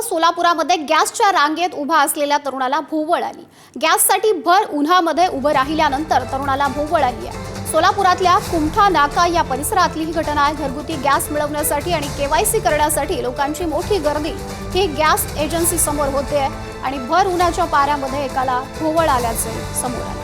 सोलापुरामध्ये गॅसच्या रांगेत उभा असलेल्या तरुणाला भोवळ आली। गॅससाठी भर उन्हामध्ये उभं राहिल्यानंतर तरुणाला भोवळ आली आहे। सोलापुरातल्या कुमठा नाका या परिसरातली ही घटना आहे। घरगुती गॅस मिळवण्यासाठी आणि केवायसी करण्यासाठी लोकांची मोठी गर्दी ही गॅस एजन्सी समोर होते आणि भर उन्हाच्या पाऱ्यामध्ये एकाला भोवळ आल्याचे समोर आले।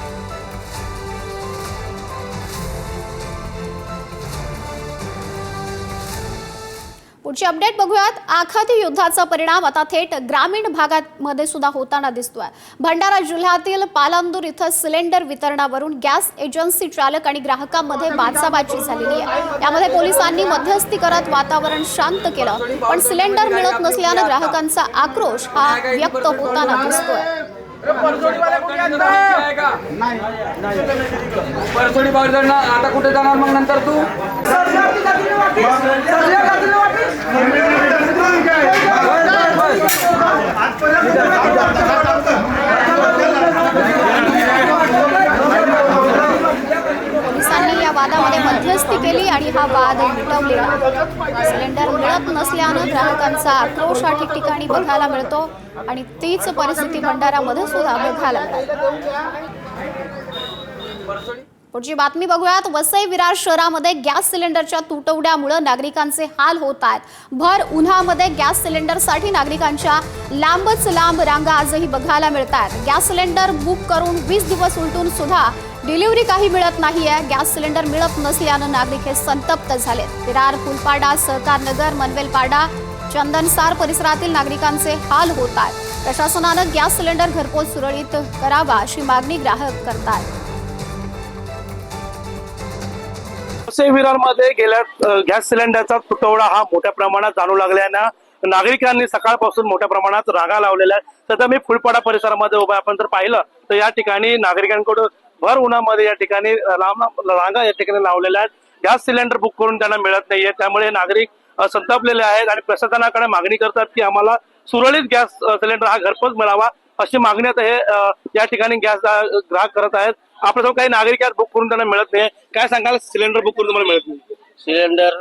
पुढची अपडेट बघूयात। आखाती युद्धाचा परिणाम आता थेट ग्रामीण भागामध्ये सुद्धा होताना दिसतोय। भंडारा जिल्ह्यातील पालांदूर इथं सिलेंडर वितरणावरून गॅस एजन्सी चालक आणि ग्राहकांमध्ये बाचाबाची झालेली आहे। यामध्ये पोलिसांनी मध्यस्थी करत वातावरण शांत केलं, पण सिलेंडर मिळत नसल्याने ग्राहकांचा आक्रोश हा व्यक्त होताना दिसतोय। परसोडी बागदरना आता कुठे जाणार मग नंतर तू? पोलिसांनी या वादामध्ये मध्यस्थी केली आणि हा वाद मिटवलेला। सिलेंडर मिळत नसल्यानं ग्राहकांचा आक्रोश हा ठिकठिकाणी बघायला मिळतो आणि तीच परिस्थिती भंडारामध्ये सुद्धा बघायला मिळाली। पुढची बातमी बघूयात। वसई विरार शहरामध्ये गॅस सिलेंडरच्या तुटवड्यामुळे नागरिकांचे हाल होत आहेत। भर उन्हामध्ये गॅस सिलेंडरसाठी नागरिकांच्या लांबच लांब रांगा आजही बघायला मिळतात। गॅस सिलेंडर बुक करून 20 दिवस उलटून सुद्धा डिलिव्हरी काही मिळत नाहीये। गॅस सिलेंडर मिळत नसल्यानं नागरिक हे संतप्त झालेत। विरार, फुलपाडा, सहकारनगर, मनवेलपाडा, चंदनसार परिसरातील नागरिकांचे हाल होत आहेत। प्रशासनानं गॅस सिलेंडर घरपोच सुरळीत करावा अशी मागणी ग्राहक करतात। वसई विरारमध्ये गेल्या गॅस सिलेंडरचा तुटवडा हा मोठ्या प्रमाणात जाणू लागल्यानं नागरिकांनी सकाळपासून मोठ्या प्रमाणात रांगा लावलेल्या आहेत। सध्या मी फुलपाडा परिसरामध्ये उभा आपण जर पाहिलं तर या ठिकाणी नागरिकांकडून भर उन्हामध्ये या ठिकाणी रांगा या ठिकाणी लावलेल्या आहेत। गॅस सिलेंडर बुक करून त्यांना मिळत नाहीये, त्यामुळे नागरिक संतापलेले आहेत आणि प्रशासनाकडे मागणी करतात की आम्हाला सुरळीत गॅस सिलेंडर हा घरपोच मिळावा अशी मागणी आता हे या ठिकाणी गॅस ग्राहक करत आहेत। आपल्यासोबत काही नागरिक आहेत, बुक करून त्यांना मिळत नाही। काय सांगाल, सिलेंडर बुक करून तुम्हाला मिळत नाही? सिलेंडर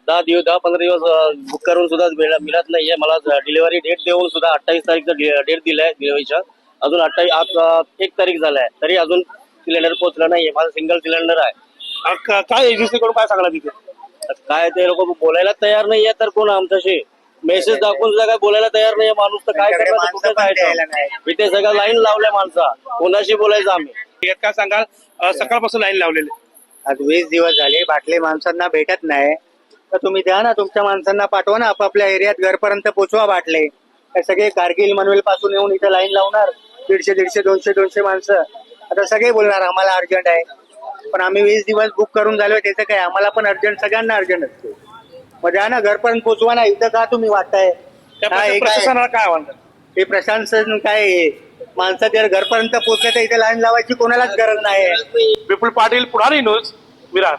10-15 दिवस बुक करून सुद्धा मिळत नाहीये। मला डिलिव्हरी डेट देऊन सुद्धा 28 तारीखचा डेट दिलाय डिलिव्हरीचा, अजून 1 तारीख झालाय तरी अजून सिलेंडर पोहोचला नाहीये। माझा सिंगल सिलेंडर आहे। काय एजन्सी कडून काय सांगणार तिथे? काय ते लोक बोलायला तयार नाहीये, तर कोण आमच्याशी मेसेज दाखवून सुद्धा काय बोलायला तयार नाहीये। माणूस तर काय करणार, कुठे जायचं? इथे सगळं लाईन लावलंय माणसा, कोणाशी बोलायचं आम्ही? काय सांगाल, सकाळपासून लाईन लावलेली? आज 20 दिवस झाले, बाटले माणसांना भेटत नाही, तर तुम्ही द्या ना, तुमच्या माणसांना पाठवा ना, आपापल्या एरियात घरपर्यंत पोचवा बाटले। सगळे कारगिल मनवेल पासून येऊन इथे लाईन लावणार 150, 200 माणसं। आता सगळे बोलणार आम्हाला अर्जंट आहे, पण आम्ही 20 दिवस बुक करून झालोय, त्याचं काय? आम्हाला पण अर्जंट, सगळ्यांना अर्जंट असते। मग द्या ना, घरपर्यंत पोचवा ना। इथं का तुम्ही वाटताय? प्रशासनाला काय म्हणतात? हे प्रशासन काय, माणसं जर घरपर्यंत पोहोचले तर इथे लाईन लावायची कोणालाच गरज नाही। विपुल पाटील, पुढारी न्यूज, विरार।